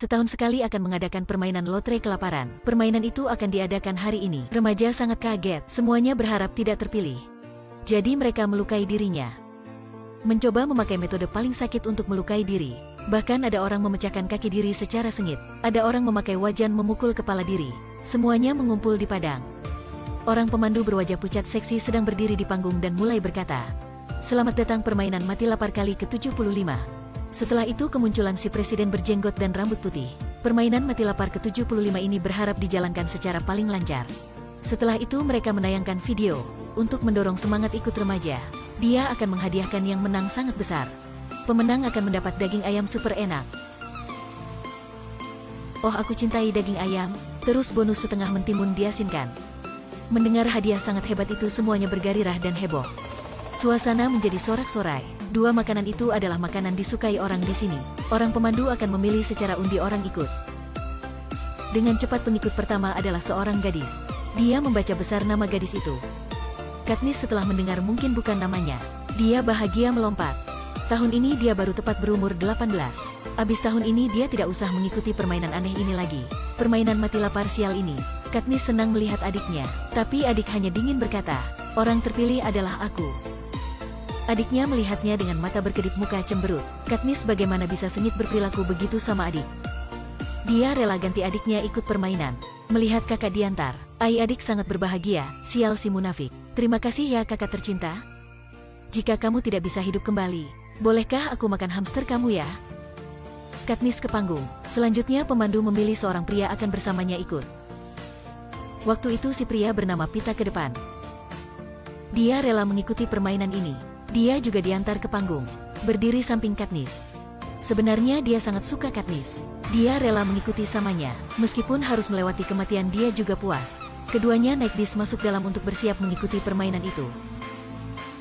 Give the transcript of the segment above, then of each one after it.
setahun sekali akan mengadakan permainan lotre kelaparan. Permainan itu akan diadakan hari ini. Remaja sangat kaget, semuanya berharap tidak terpilih. Jadi mereka melukai dirinya. Mencoba memakai metode paling sakit untuk melukai diri. Bahkan ada orang memecahkan kaki diri secara sengit. Ada orang memakai wajan memukul kepala diri. Semuanya mengumpul di padang. Orang pemandu berwajah pucat seksi sedang berdiri di panggung dan mulai berkata, "Selamat datang permainan mati lapar kali ke-75. Setelah itu kemunculan si presiden berjenggot dan rambut putih. Permainan mati lapar ke-75 ini berharap dijalankan secara paling lancar. Setelah itu mereka menayangkan video untuk mendorong semangat ikut remaja. Dia akan menghadiahkan yang menang sangat besar. Pemenang akan mendapat daging ayam super enak. Oh, aku cintai daging ayam. Terus bonus setengah mentimun diasinkan." Mendengar hadiah sangat hebat itu semuanya bergarirah dan heboh. Suasana menjadi sorak-sorai. Dua makanan itu adalah makanan disukai orang di sini. Orang pemandu akan memilih secara undi orang ikut. Dengan cepat pengikut pertama adalah seorang gadis. Dia membaca besar nama gadis itu. Katniss setelah mendengar mungkin bukan namanya. Dia bahagia melompat. Tahun ini dia baru tepat berumur 18. Abis tahun ini dia tidak usah mengikuti permainan aneh ini lagi. Permainan mati lapar sial ini. Katniss senang melihat adiknya. Tapi adik hanya dingin berkata, "Orang terpilih adalah aku." Adiknya melihatnya dengan mata berkedip muka cemberut. Katniss bagaimana bisa sengit berperilaku begitu sama adik. Dia rela ganti adiknya ikut permainan. Melihat kakak diantar, adik sangat berbahagia. Sial si munafik. "Terima kasih ya kakak tercinta. Jika kamu tidak bisa hidup kembali, bolehkah aku makan hamster kamu ya?" Katniss ke panggung. Selanjutnya pemandu memilih seorang pria akan bersamanya ikut. Waktu itu si pria bernama Pita ke depan. Dia rela mengikuti permainan ini. Dia juga diantar ke panggung, berdiri samping Katniss. Sebenarnya dia sangat suka Katniss. Dia rela mengikuti samanya, meskipun harus melewati kematian dia juga puas. Keduanya naik bis masuk dalam untuk bersiap mengikuti permainan itu.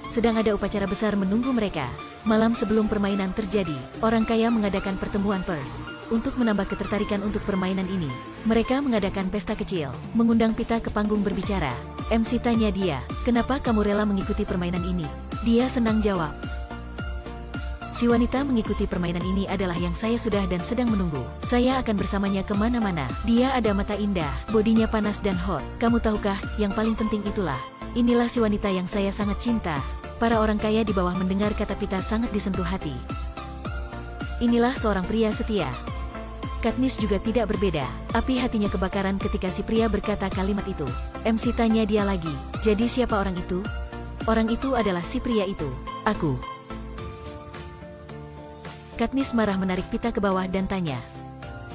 Sedang ada upacara besar menunggu mereka. Malam sebelum permainan terjadi, orang kaya mengadakan pertemuan pers. Untuk menambah ketertarikan untuk permainan ini, mereka mengadakan pesta kecil, mengundang Pita ke panggung berbicara. MC tanya dia, "Kenapa kamu rela mengikuti permainan ini?" Dia senang jawab, "Si wanita mengikuti permainan ini adalah yang saya sudah dan sedang menunggu. Saya akan bersamanya kemana-mana. Dia ada mata indah, bodinya panas dan hot. Kamu tahukah, yang paling penting itulah. Inilah si wanita yang saya sangat cinta." Para orang kaya di bawah mendengar kata Pita sangat disentuh hati. Inilah seorang pria setia. Katniss juga tidak berbeda. Api hatinya kebakaran ketika si pria berkata kalimat itu. MC tanya dia lagi, "Jadi siapa orang itu?" "Orang itu adalah si pria itu. Aku." Katniss marah menarik Pita ke bawah dan tanya,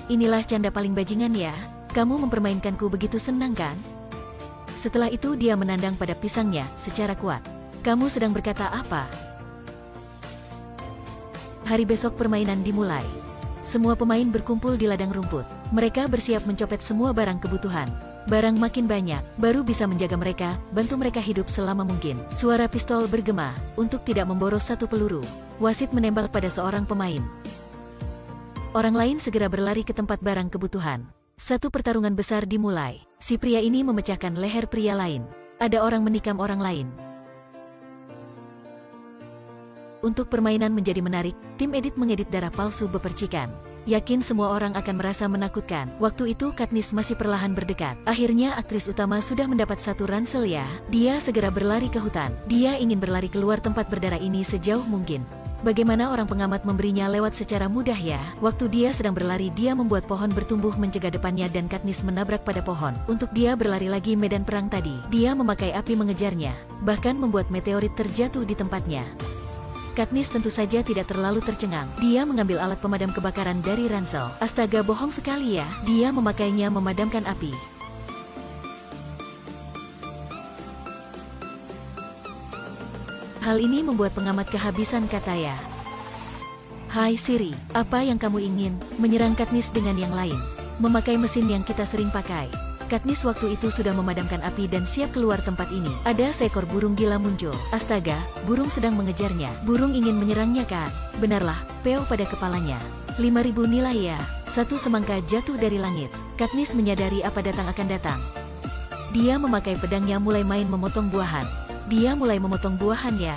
"Inilah canda paling bajingan ya? Kamu mempermainkanku begitu senang kan?" Setelah itu dia menandang pada pisangnya secara kuat. "Kamu sedang berkata apa?" Hari besok permainan dimulai. Semua pemain berkumpul di ladang rumput. Mereka bersiap mencopet semua barang kebutuhan. Barang makin banyak, baru bisa menjaga mereka, bantu mereka hidup selama mungkin. Suara pistol bergema, untuk tidak memboros satu peluru. Wasit menembak pada seorang pemain. Orang lain segera berlari ke tempat barang kebutuhan. Satu pertarungan besar dimulai. Si pria ini memecahkan leher pria lain. Ada orang menikam orang lain. Untuk permainan menjadi menarik, tim edit mengedit darah palsu bepercikan. Yakin semua orang akan merasa menakutkan. Waktu itu Katniss masih perlahan berdekat. Akhirnya aktris utama sudah mendapat satu ransel ya. Dia segera berlari ke hutan. Dia ingin berlari keluar tempat berdarah ini sejauh mungkin. Bagaimana orang pengamat memberinya lewat secara mudah ya. Waktu dia sedang berlari dia membuat pohon bertumbuh mencegah depannya dan Katniss menabrak pada pohon. Untuk dia berlari lagi medan perang tadi. Dia memakai api mengejarnya. Bahkan membuat meteorit terjatuh di tempatnya. Katniss tentu saja tidak terlalu tercengang. Dia mengambil alat pemadam kebakaran dari ransel. Astaga, bohong sekali ya. Dia memakainya memadamkan api. Hal ini membuat pengamat kehabisan kata ya. "Hai Siri, apa yang kamu ingin?" Menyerang Katniss dengan yang lain. Memakai mesin yang kita sering pakai. Katniss waktu itu sudah memadamkan api dan siap keluar tempat ini. Ada seekor burung gila muncul. Astaga, burung sedang mengejarnya. Burung ingin menyerangnya kan? Benarlah, peo pada kepalanya. 5.000 nilai ya. Satu semangka jatuh dari langit. Katniss menyadari apa datang akan datang. Dia memakai pedangnya mulai main memotong buahan. Dia mulai memotong buahan ya.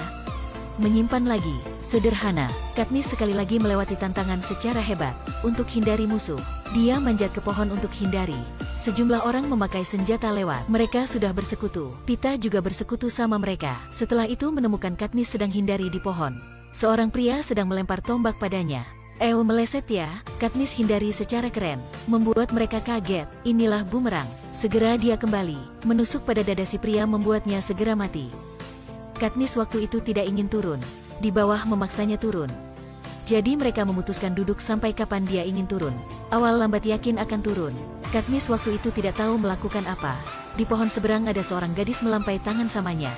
Menyimpan lagi. Sederhana, Katniss sekali lagi melewati tantangan secara hebat. Untuk hindari musuh, dia manjat ke pohon untuk hindari. Sejumlah orang memakai senjata lewat. Mereka sudah bersekutu. Pita juga bersekutu sama mereka. Setelah itu menemukan Katniss sedang hindari di pohon. Seorang pria sedang melempar tombak padanya. Meleset ya, Katniss hindari secara keren, membuat mereka kaget. Inilah bumerang. Segera dia kembali, menusuk pada dada si pria membuatnya segera mati. Katniss waktu itu tidak ingin turun. Di bawah memaksanya turun. Jadi mereka memutuskan duduk sampai kapan dia ingin turun. Awal lambat yakin akan turun. Katniss waktu itu tidak tahu melakukan apa. Di pohon seberang ada seorang gadis melampai tangan samanya.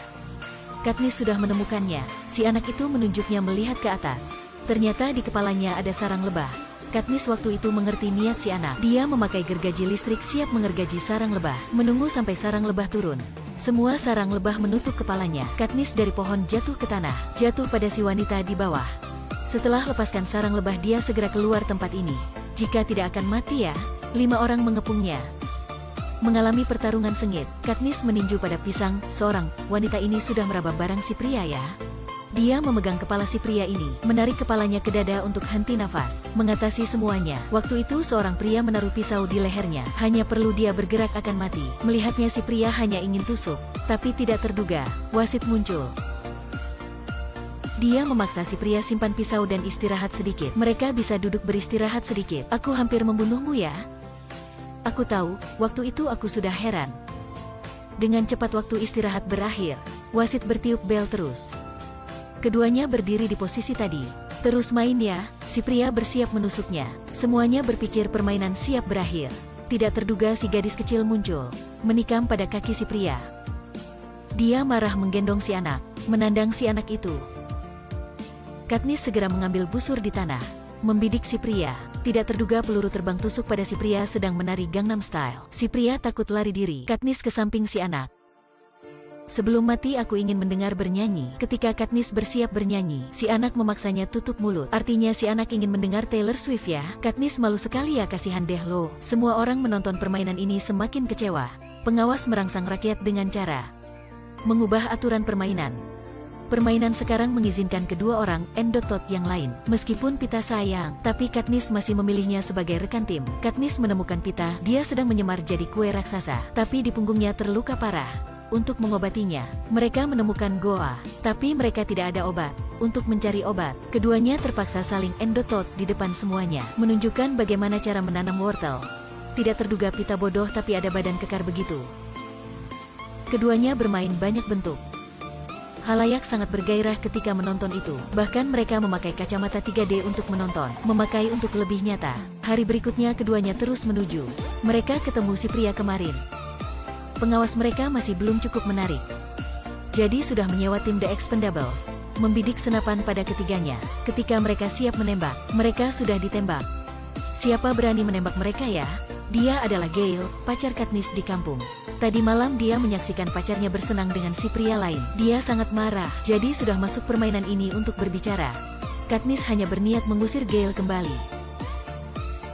Katniss sudah menemukannya. Si anak itu menunjuknya melihat ke atas. Ternyata di kepalanya ada sarang lebah. Katniss waktu itu mengerti niat si anak. Dia memakai gergaji listrik siap mengergaji sarang lebah. Menunggu sampai sarang lebah turun. Semua sarang lebah menutup kepalanya. Katniss dari pohon jatuh ke tanah. Jatuh pada si wanita di bawah. Setelah lepaskan sarang lebah dia segera keluar tempat ini. Jika tidak akan mati ya. 5 orang mengepungnya. Mengalami pertarungan sengit. Katniss meninju pada pisang. Seorang wanita ini sudah meraba barang si pria ya. Dia memegang kepala si pria ini, menarik kepalanya ke dada untuk henti nafas, mengatasi semuanya. Waktu itu seorang pria menaruh pisau di lehernya, hanya perlu dia bergerak akan mati. Melihatnya si pria hanya ingin tusuk, tapi tidak terduga, wasit muncul. Dia memaksa si pria simpan pisau dan istirahat sedikit. Mereka bisa duduk beristirahat sedikit. Aku hampir membunuhmu ya. Aku tahu, waktu itu aku sudah heran. Dengan cepat waktu istirahat berakhir, wasit bertiup bel terus. Keduanya berdiri di posisi tadi. Terus main ya, si pria bersiap menusuknya. Semuanya berpikir permainan siap berakhir. Tidak terduga si gadis kecil muncul, menikam pada kaki si pria. Dia marah menggendong si anak, menandang si anak itu. Katniss segera mengambil busur di tanah, membidik si pria. Tidak terduga peluru terbang tusuk pada si pria sedang menari Gangnam Style. Si pria takut lari diri. Katniss ke samping si anak. Sebelum mati aku ingin mendengar bernyanyi. Ketika Katniss bersiap bernyanyi, si anak memaksanya tutup mulut. Artinya si anak ingin mendengar Taylor Swift ya. Katniss malu sekali ya, kasihan deh lo. Semua orang menonton permainan ini semakin kecewa. Pengawas merangsang rakyat dengan cara mengubah aturan permainan. Permainan sekarang mengizinkan kedua orang Endotot yang lain. Meskipun Pita sayang, tapi Katniss masih memilihnya sebagai rekan tim. Katniss menemukan Pita, dia sedang menyamar jadi kue raksasa, tapi di punggungnya terluka parah. Untuk mengobatinya, mereka menemukan goa, tapi mereka tidak ada obat. Untuk mencari obat, keduanya terpaksa saling endotot di depan semuanya, menunjukkan bagaimana cara menanam wortel. Tidak terduga Pita bodoh tapi ada badan kekar begitu. Keduanya bermain banyak bentuk. Halayak sangat bergairah ketika menonton itu. Bahkan mereka memakai kacamata 3D untuk menonton, memakai untuk lebih nyata. Hari berikutnya keduanya terus menuju. Mereka ketemu si pria kemarin. Pengawas mereka masih belum cukup menarik. Jadi sudah menyewa tim The Expendables, membidik senapan pada ketiganya. Ketika mereka siap menembak, mereka sudah ditembak. Siapa berani menembak mereka ya? Dia adalah Gale, pacar Katniss di kampung. Tadi malam dia menyaksikan pacarnya bersenang dengan si pria lain. Dia sangat marah, jadi sudah masuk permainan ini untuk berbicara. Katniss hanya berniat mengusir Gale kembali.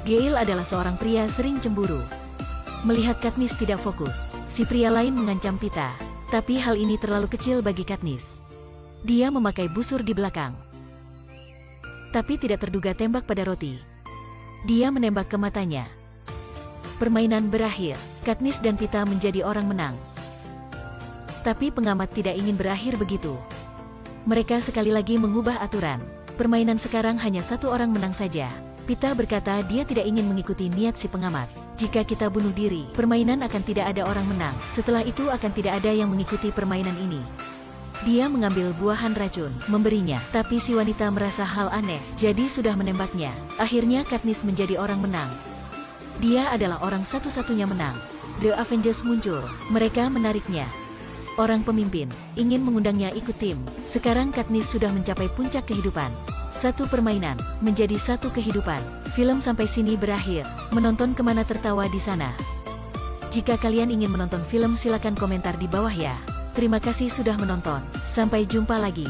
Gale adalah seorang pria sering cemburu. Melihat Katniss tidak fokus, si pria lain mengancam Pita. Tapi hal ini terlalu kecil bagi Katniss. Dia memakai busur di belakang. Tapi tidak terduga tembak pada roti. Dia menembak ke matanya. Permainan berakhir. Katniss dan Pita menjadi orang menang. Tapi pengamat tidak ingin berakhir begitu. Mereka sekali lagi mengubah aturan. Permainan sekarang hanya satu orang menang saja. Pita berkata dia tidak ingin mengikuti niat si pengamat. Jika kita bunuh diri, permainan akan tidak ada orang menang. Setelah itu akan tidak ada yang mengikuti permainan ini. Dia mengambil buahan racun, memberinya. Tapi si wanita merasa hal aneh, jadi sudah menembaknya. Akhirnya Katniss menjadi orang menang. Dia adalah orang satu-satunya menang. The Avengers muncul. Mereka menariknya. Orang pemimpin ingin mengundangnya ikut tim. Sekarang Katniss sudah mencapai puncak kehidupan. Satu permainan menjadi satu kehidupan. Film sampai sini berakhir. Menonton kemana tertawa di sana. Jika kalian ingin menonton film silakan komentar di bawah ya. Terima kasih sudah menonton. Sampai jumpa lagi.